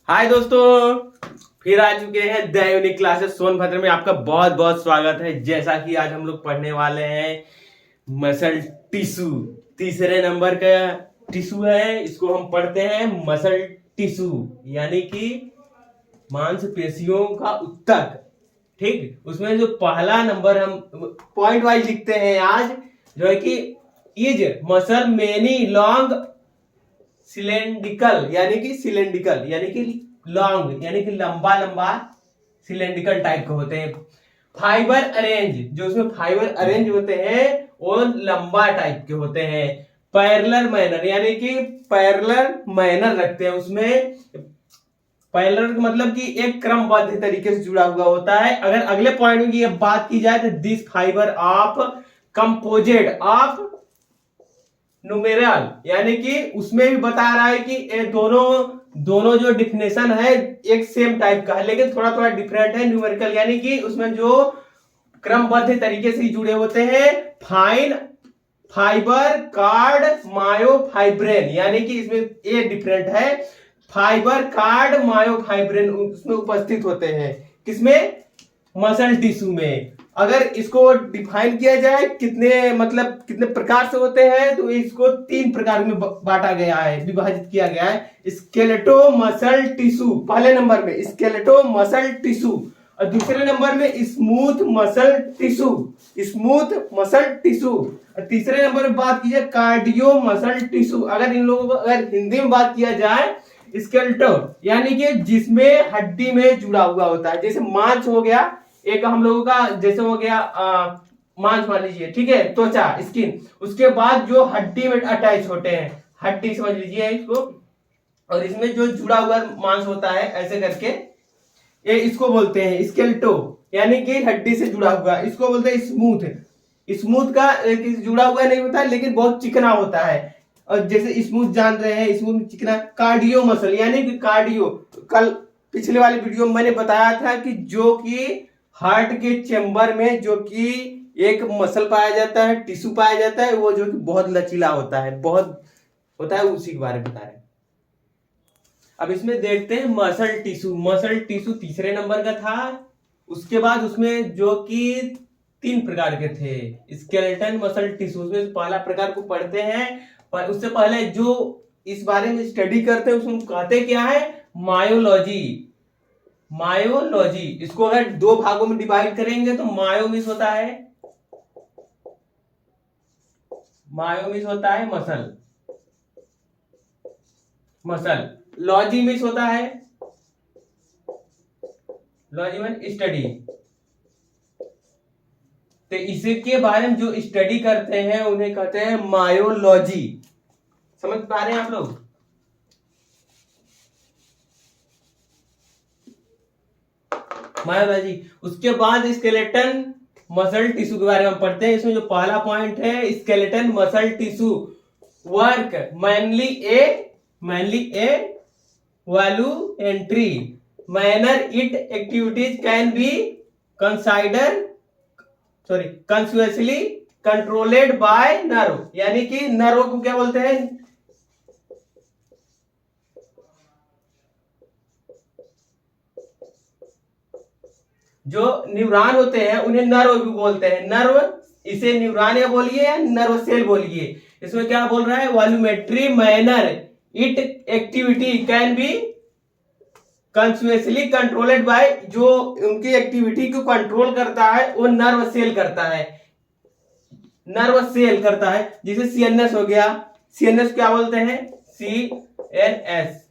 हाय दोस्तों, फिर आ चुके हैं द यूनिक क्लासेस सोनभद्र में। आपका बहुत बहुत स्वागत है। जैसा कि आज हम लोग पढ़ने वाले हैं मसल टिश्यू। तीसरे नंबर का टिश्यू है, इसको हम पढ़ते हैं मसल टिश्यू, यानी कि मांसपेशियों का उत्तक। ठीक, उसमें जो पहला नंबर हम पॉइंट वाइज लिखते हैं आज, जो है कि is muscle many long cylindrical, यानी कि लॉन्ग, यानी कि लंबा लंबा सिलेंड्रिकल टाइप के होते हैं। फाइबर अरेंज, जो उसमें फाइबर अरेंज होते हैं वो लंबा टाइप के होते हैं। पैरेलल मैनर, यानी कि पैरेलल मैनर रखते हैं उसमें। पैरेलल मतलब कि एक क्रमबद्ध तरीके से जुड़ा हुआ होता है। अगर अगले पॉइंट की बात की जाए तो this fibre of composite of numeral, यानी कि उसमें भी बता रहा है कि ये दोनों जो डिफिनेशन है एक सेम टाइप का है, लेकिन थोड़ा थोड़ा डिफरेंट है। न्यूमेरिकल यानी कि उसमें जो क्रमबद्ध तरीके से जुड़े होते हैं। फाइन फाइबर कार्ड मायोफाइब्रेन, यानी कि इसमें ये डिफरेंट है। फाइबर कार्ड मायोफाइब्रेन उसमें उपस्थित होते हैं। किसमें? मसल टिश्यू में। अगर इसको डिफाइन किया जाए कितने प्रकार से होते हैं, तो इसको 3 प्रकार में बांटा गया है, विभाजित किया गया है। स्केलेटो मसल टिश्यू पहले नंबर में, स्केलेटो मसल टिश्यू, और दूसरे नंबर में smooth muscle tissue, smooth muscle tissue, और तीसरे नंबर में बात की जाए कार्डियो मसल टिश्यू। अगर इन लोगों को अगर हिंदी में बात किया जाए, स्केलेटो यानी कि जिसमें हड्डी में जुड़ा हुआ होता है, जैसे मांस हो गया एक हम लोगों का, जैसे हो गया मांस मान लीजिए, ठीक है, त्वचा स्किन। उसके बाद जो हड्डी में अटैच होते हैं, हड्डी समझ लीजिए इसको, और इसमें जो जुड़ा हुआ मांस होता है ऐसे करके, ये इसको बोलते हैं स्केलेटो, यानी कि हड्डी से जुड़ा हुआ। इसको बोलते हैं स्मूथ। स्मूथ का जुड़ा हुआ नहीं होता है, लेकिन बहुत चिकना होता है। और जैसे स्मूथ जान रहे हैं, स्मूथ चिकना। कार्डियो मसल, यानी कि कार्डियो, कल पिछले वाली वीडियो में मैंने बताया था कि जो कि हार्ट के चेंबर में जो कि एक मसल पाया जाता है, टिश्यू पाया जाता है, वो जो कि बहुत लचीला होता है, बहुत होता है, उसी के बारे में बता रहे हैं। अब इसमें देखते हैं मसल टिश्यू। मसल टिश्यू तीसरे नंबर का था। उसके बाद उसमें जो कि 3 प्रकार के थे स्केलेटन मसल टिश्यू, उसमें पहला प्रकार को पढ़ते हैं। पर उससे पहले जो इस बारे में स्टडी करते हैं उसमें कहते क्या है? मायोलॉजी। मायोलॉजी, इसको अगर 2 भागों में डिवाइड करेंगे तो मायोमिस होता है, मायोमिस होता है मसल, मसल। लॉजी मिस होता है, लॉजी में स्टडी। तो इसके बारे में जो स्टडी करते हैं उन्हें कहते हैं मायोलॉजी। समझ पा रहे हैं आप लोग? मायोलॉजी। उसके बाद स्केलेटन मसल टिश्यू के बारे में पढ़ते हैं। इसमें जो पहला पॉइंट है skeleton muscle tissue work mainly a voluntary manner. It activities can be consciously controlled by nerve, यानी कि नर्व को क्या बोलते हैं? जो न्यूरॉन होते हैं उन्हें नर्व भी बोलते हैं। नर्व, इसे न्यूरॉन या बोलिए या नर्व सेल बोलिए। इसमें क्या बोल रहा है? Voluntary manner it activity can be continuously controlled by, जो उनकी एक्टिविटी को कंट्रोल करता है वो नर्व सेल करता है, नर्व सेल करता है। जैसे सीएनएस हो गया, सीएनएस क्या बोलते हैं? सीएनएस,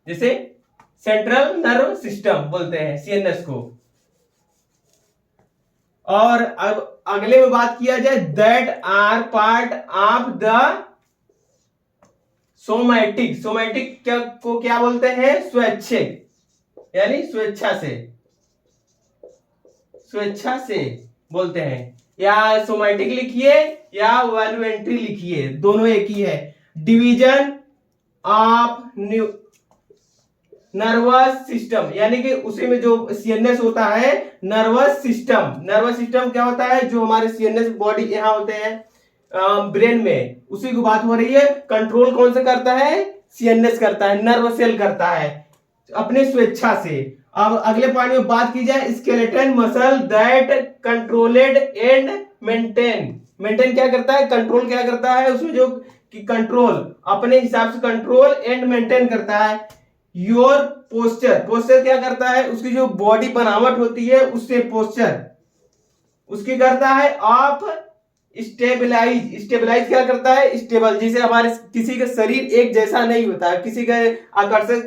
जैसे सेंट्रल नर्व सिस्टम बोलते हैं सीएनएस को। और अब अगले में बात किया जाए, that are part of the somatic. Somatic को क्या बोलते हैं? स्वैच्छिक, यानी स्वेच्छा से, स्वेच्छा से बोलते हैं। या सोमैटिक लिखिए या वॉल्यूमेंट्री लिखिए, दोनों एक ही है। डिवीजन ऑफ नर्वस सिस्टम, यानी कि उसी में जो सीएनएस होता है, नर्वस सिस्टम। नर्वस सिस्टम क्या होता है? जो हमारे सीएनएस बॉडी यहां होते हैं ब्रेन में, उसी की बात हो रही है। कंट्रोल कौन से करता है? सीएनएस करता है, नर्व सेल करता है। अपने स्वेच्छा से। अब अगले पॉइंट में बात की जाए, skeleton muscle that controlled and maintain. Maintain क्या करता है, कंट्रोल क्या करता है, उसमें जो कि कंट्रोल अपने हिसाब से कंट्रोल एंड मेंटेन करता है योर पोस्चर। पोस्चर क्या करता है, उसकी जो बॉडी बनावट होती है उससे पोस्चर उसकी करता है आप स्टेबलाइज। स्टेबलाइज क्या करता है, स्टेबल। जैसे हमारे किसी का शरीर एक जैसा नहीं होता है, किसी का आकर्षण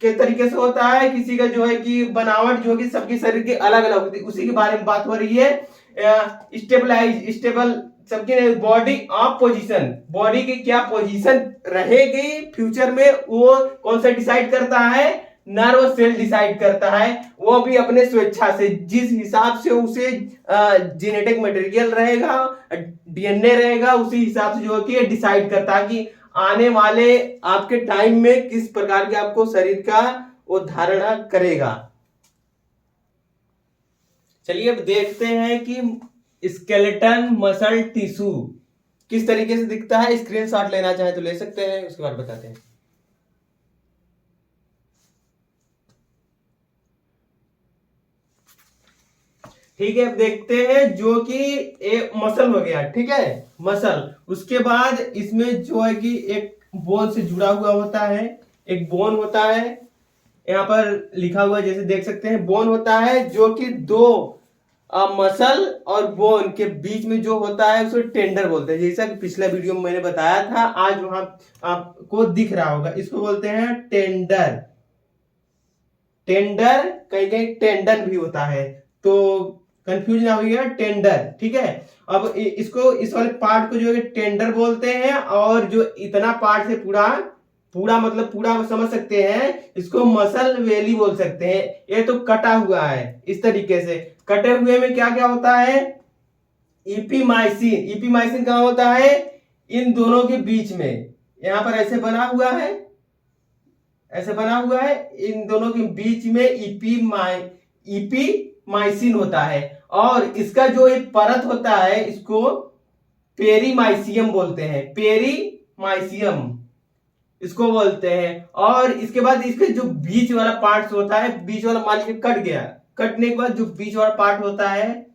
के तरीके से होता है, किसी का जो है कि बनावट जो कि सबके शरीर की अलग अलग होती है, उसी के बारे में बात हो रही है। स्टेबलाइज, स्टेबल सबकी बॉडी ऑफ पोजीशन, बॉडी की क्या पोजीशन रहेगी फ्यूचर में वो कौन सा डिसाइड करता है, नर्व सेल डिसाइड करता है, वो भी अपने स्वेच्छा से। जिस हिसाब से उसे जेनेटिक मटेरियल रहेगा, डीएनए रहेगा, उसी हिसाब से जो है कि डिसाइड करता है कि आने वाले आपके टाइम में किस प्रकार के आपको शरीर का वो धारणा करेगा। चलिए अब देखते हैं कि स्केलेटन मसल टिश्यू किस तरीके से दिखता है। स्क्रीनशॉट लेना चाहे तो ले सकते हैं, उसके बाद बताते हैं। ठीक है, अब देखते हैं जो कि एक मसल हो गया, ठीक है, मसल। उसके बाद इसमें जो है कि एक बोन से जुड़ा हुआ होता है, एक बोन होता है, यहाँ पर लिखा हुआ जैसे देख सकते हैं, बोन होता है जो कि दो मसल और बोन के बीच में जो होता है उसको टेंडर बोलते हैं। जैसा कि पिछला वीडियो में मैंने बताया था, आज वहां आपको दिख रहा होगा, इसको बोलते हैं टेंडर। टेंडर कहीं कहीं टेंडन भी होता है, तो कंफ्यूज ना होइएगा, टेंडर, ठीक है। अब इसको, इस वाले पार्ट को जो है टेंडर बोलते हैं, और जो इतना पार्ट से पूरा पूरा मतलब पूरा समझ सकते हैं, इसको मसल वेली बोल सकते हैं। ये तो कटा हुआ है इस तरीके से, कटे हुए में क्या क्या होता है, इपीमाइसिन। इपीमाइसिन कहाँ होता है, इन दोनों के बीच में, यहां पर ऐसे बना हुआ है, ऐसे बना हुआ है, इन दोनों के बीच में इपीमाइसिन होता है। और इसका जो एक परत होता है इसको पेरीमाइसियम बोलते हैं, पेरीमाइसियम इसको बोलते हैं। और इसके बाद इसके जो बीच वाला पार्ट होता है, बीच वाला मान लीजिए कट गया, कटने के बाद जो बीच वाला पार्ट होता है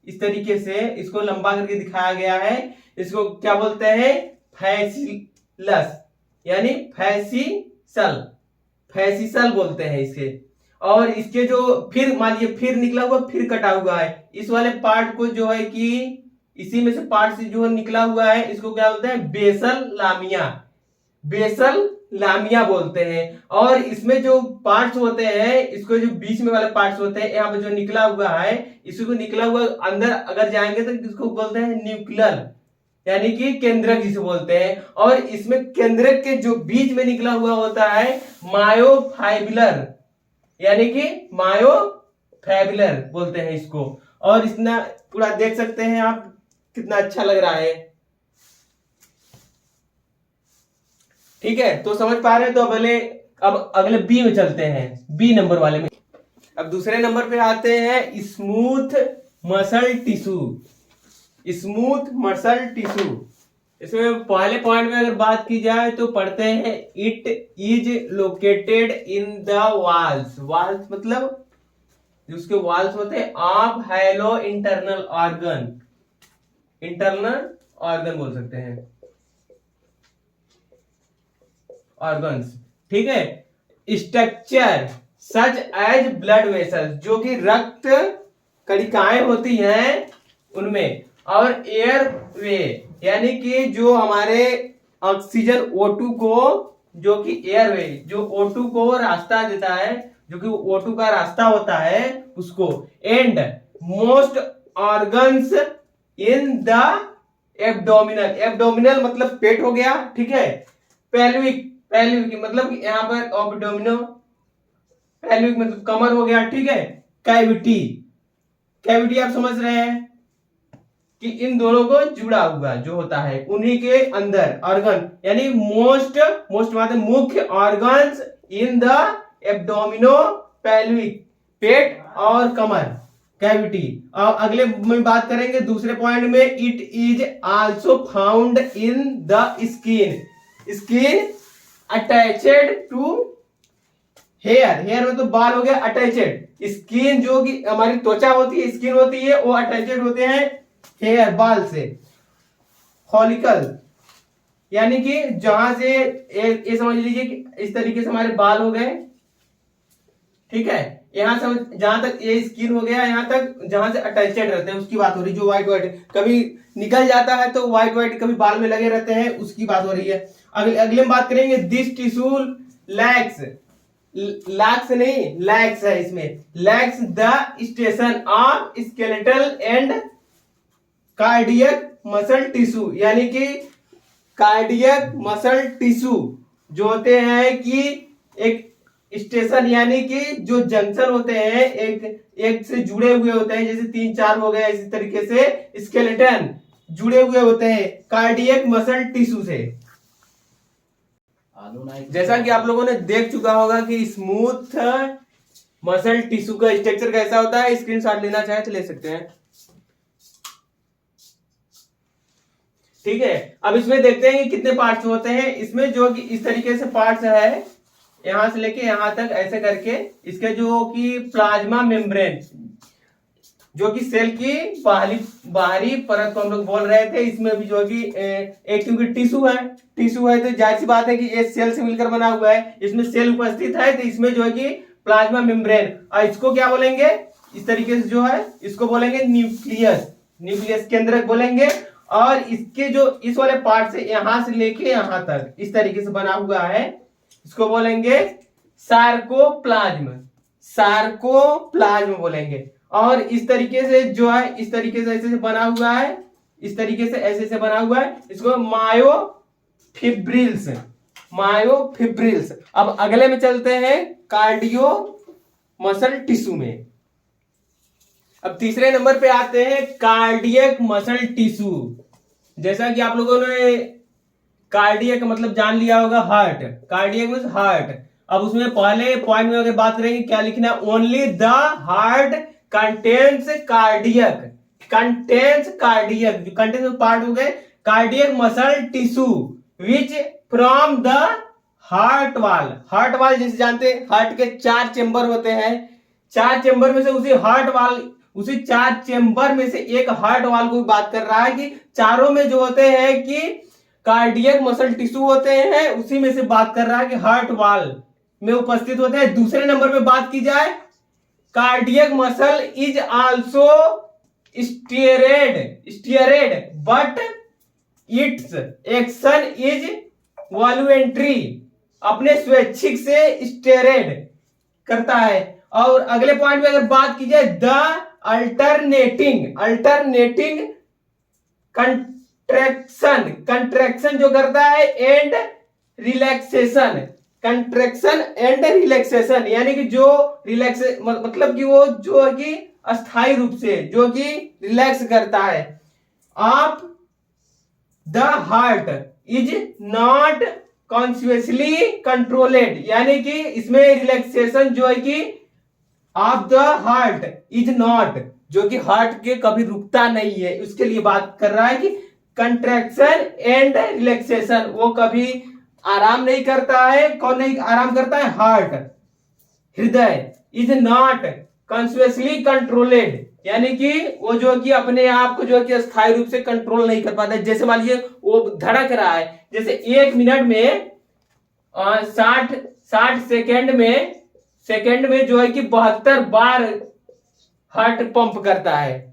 इस तरीके से इसको लंबा करके दिखाया गया है, इसको क्या बोलते हैं, फैसिलस, यानी फैसिसल, फैसिसल बोलते हैं इसे। और इसके जो फिर मान लीजिए फिर निकला हुआ, फिर कटा हुआ है, इस वाले पार्ट को जो है कि इसी में से पार्ट से जो निकला हुआ है इसको क्या बोलते हैं, बेसल लामिया, बेसल लामिया बोलते हैं। और इसमें जो पार्ट्स होते हैं, इसको जो बीच में वाले पार्ट्स होते हैं, यहाँ पे जो निकला हुआ है, इसको निकला हुआ अंदर अगर जाएंगे तो इसको बोलते हैं न्यूक्लियर, यानी कि केंद्रक जिसे बोलते हैं। और इसमें केंद्रक के जो बीच में निकला हुआ होता है मायोफाइबुलर, यानी कि मायोफाइबुलर बोलते हैं इसको। और इतना पूरा देख सकते हैं आप, कितना अच्छा लग रहा है, ठीक है। तो समझ पा रहे हैं, तो अब अगले बी में चलते हैं, बी नंबर वाले में। अब दूसरे नंबर पे आते हैं smooth muscle tissue. Smooth muscle tissue, इसमें पहले पॉइंट में अगर बात की जाए तो पढ़ते हैं it is located in the walls. Walls मतलब जिसके वाल्स होते हैं of hello internal organ, internal organ बोल सकते हैं, ऑर्गन्स, ठीक है। Structure such as blood vessels, जो कि रक्त कणिकाएं होती हैं उनमें। और एयर वे, यानी कि जो हमारे ऑक्सीजन O2 को, जो कि एयर वे जो O2 को रास्ता देता है, जो कि O2 का रास्ता होता है उसको। And most organs in the abdominal, abdominal मतलब पेट हो गया, ठीक है। पेल्विक, पेल्विक मतलब यहाँ पर एब्डोमिनो, पेल्विक मतलब कमर हो गया, ठीक है। कैविटी, कैविटी आप समझ रहे हैं कि इन दोनों को जुड़ा हुआ जो होता है, उन्हीं के अंदर ऑर्गन, यानी मोस्ट मतलब मुख्य ऑर्गन्स इन द एब्डोमिनो पेल्विक, पेट और कमर, कैविटी। और अगले में बात करेंगे दूसरे पॉइंट में, it is also found in the skin, skin attached to hair मतलब बाल हो गया अटैचेड, स्किन जो कि हमारी त्वचा होती है, स्किन होती है, वो अटैचेड होते हैं हेयर बाल से। फॉलिकल यानी कि जहां से ये समझ लीजिए कि इस तरीके से हमारे बाल हो गए, ठीक है, यहां से जहां तक ये स्किन हो गया, यहां तक जहां से अटैचेड रहते हैं उसकी बात हो रही है, जो व्हाइट व्हाइट कभी निकल जाता है तो व्हाइट व्हाइट कभी बाल में लगे रहते हैं, उसकी बात हो रही है। अगले में बात करेंगे दिस टिश्यू लैक्स, लैक्स नहीं लैक्स है इसमें, lakhs the station of skeletal and cardiac muscle tissue, यानी कि कार्डियक मसल टिश्यू जो होते हैं कि एक स्टेशन यानी कि जो जंक्शन होते हैं एक से जुड़े हुए होते हैं, जैसे 3-4 हो गए, इसी तरीके से स्केलेटन जुड़े हुए होते हैं कार्डियक मसल टिश्यू से। जैसा कि आप लोगों ने देख चुका होगा कि स्मूथ मसल टिश्यू का स्ट्रक्चर कैसा होता है, स्क्रीनशॉट लेना चाहे तो ले सकते हैं, ठीक है। अब इसमें देखते हैं कि कितने पार्ट्स होते हैं। इसमें जो कि इस तरीके से पार्ट्स है, यहां से लेके यहां तक ऐसे करके, इसके जो कि प्लाज्मा मेम्ब्रेन जो कि सेल की बाहरी परत को हम लोग बोल रहे थे, इसमें भी जो कि एक क्योंकि टिश्यू है तो जाहिर सी बात है कि ये सेल से मिलकर बना हुआ है, इसमें सेल उपस्थित है, तो इसमें जो है कि प्लाज्मा मेम्ब्रेन, और इसको क्या बोलेंगे, इस तरीके से जो है इसको बोलेंगे न्यूक्लियस, न्यूक्लियस केंद्रक बोलेंगे। और इसके जो इस वाले पार्ट से यहां से लेके यहां तक इस तरीके से बना हुआ है, इसको बोलेंगे सार्कोप्लाज्म, सार्कोप्लाज्म बोलेंगे। और इस तरीके से जो है इस तरीके से ऐसे से बना हुआ है, इस तरीके से ऐसे से बना हुआ है, इसको मायोफिब्रिल्स, मायोफिब्रिल्स। अब अगले में चलते हैं कार्डियो मसल टिश्यू में। अब तीसरे नंबर पे आते हैं कार्डियक मसल टिश्यू। जैसा कि आप लोगों ने कार्डियक मतलब जान लिया होगा हार्ट, कार्डियक मींस हार्ट। अब उसमें पहले पॉइंट में अगर बात करेंगे क्या लिखना है, only the heart contains cardiac, contains cardiac, जो कंटेन्स पार्ट हो गए cardiac muscle tissue which from the heart वाल। हार्ट वाल जैसे जानते हैं हार्ट के 4 चेंबर होते हैं, 4 चेंबर में से उसी 4 चेंबर में से एक हार्ट वाल को बात कर रहा है कि चारों में जो होते हैं कि कार्डियक मसल टिश्यू होते हैं, उसी में से बात कर रहा है कि हार्ट वाल में उपस्थित होते हैं। दूसरे नंबर पे बात की जाए, cardiac muscle is also striated but its action is voluntary, अपने स्वैच्छिक से स्टीयरेड करता है। और अगले पॉइंट में अगर बात की जाए, द अल्टरनेटिंग कंट्रैक्शन जो करता है and relaxation, contraction and relaxation, यानी कि जो रिलैक्स मतलब कि वो जो है कि अस्थायी रूप से जो कि रिलैक्स करता है। आप the heart is not consciously controlled, यानी कि इसमें रिलैक्सेशन जो है कि of the heart is not, जो कि हार्ट के कभी रुकता नहीं है, उसके लिए बात कर रहा है कि कंट्रैक्शन एंड रिलैक्सेशन, वो कभी आराम नहीं करता है। कौन नहीं आराम करता है, हार्ट, हृदय इज नॉट कॉन्शियसली कंट्रोलेड, यानी कि वो जो कि अपने आप को जो कि स्थायी रूप से कंट्रोल नहीं कर पाता है। जैसे मान लीजिए वो धड़क रहा है, जैसे 1 मिनट में 60 सेकेंड में जो है कि 72 बार हार्ट पंप करता है।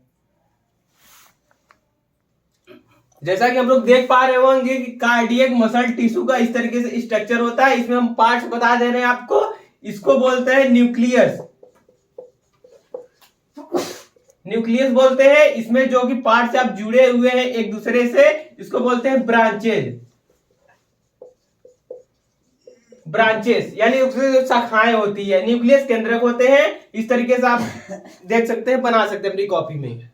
जैसा कि हम लोग देख पा रहे होंगे कि कार्डियक मसल टिश्यू का इस तरीके से स्ट्रक्चर होता है। इसमें हम पार्ट्स बता दे रहे हैं आपको, इसको बोलते हैं न्यूक्लियस, न्यूक्लियस बोलते हैं। इसमें जो कि पार्ट्स आप जुड़े हुए हैं एक दूसरे से, इसको बोलते हैं ब्रांचेज, ब्रांचेस यानी उसकी शाखाएं होती है। न्यूक्लियस केंद्रक होते हैं, इस तरीके से आप देख सकते हैं, बना सकते हैं अपनी कॉपी में।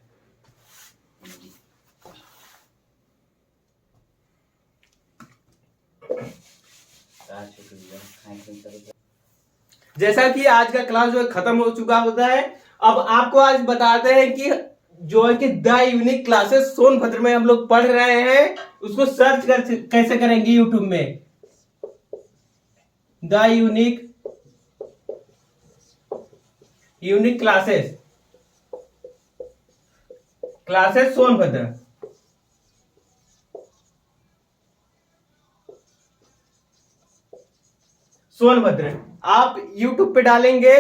जैसा कि आज का क्लास जो है खत्म हो चुका होता है, अब आपको आज बताते हैं कि जो है कि द यूनिक क्लासेस सोनभद्र में हम लोग पढ़ रहे हैं, उसको सर्च कैसे करेंगे यूट्यूब में, the unique unique classes, classes Sonbhadra. Sonbhadra आप YouTube पे डालेंगे,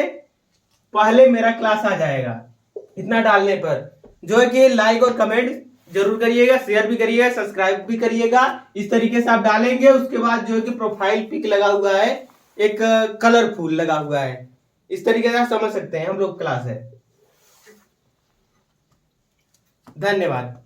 पहले मेरा क्लास आ जाएगा। इतना डालने पर जो है कि लाइक और कमेंट जरूर करिएगा, शेयर भी करिएगा, सब्सक्राइब भी करिएगा। इस तरीके से आप डालेंगे, उसके बाद जो है कि प्रोफाइल पिक लगा हुआ है, एक कलरफुल लगा हुआ है, इस तरीके से आप समझ सकते हैं हम लोग क्लास है। धन्यवाद।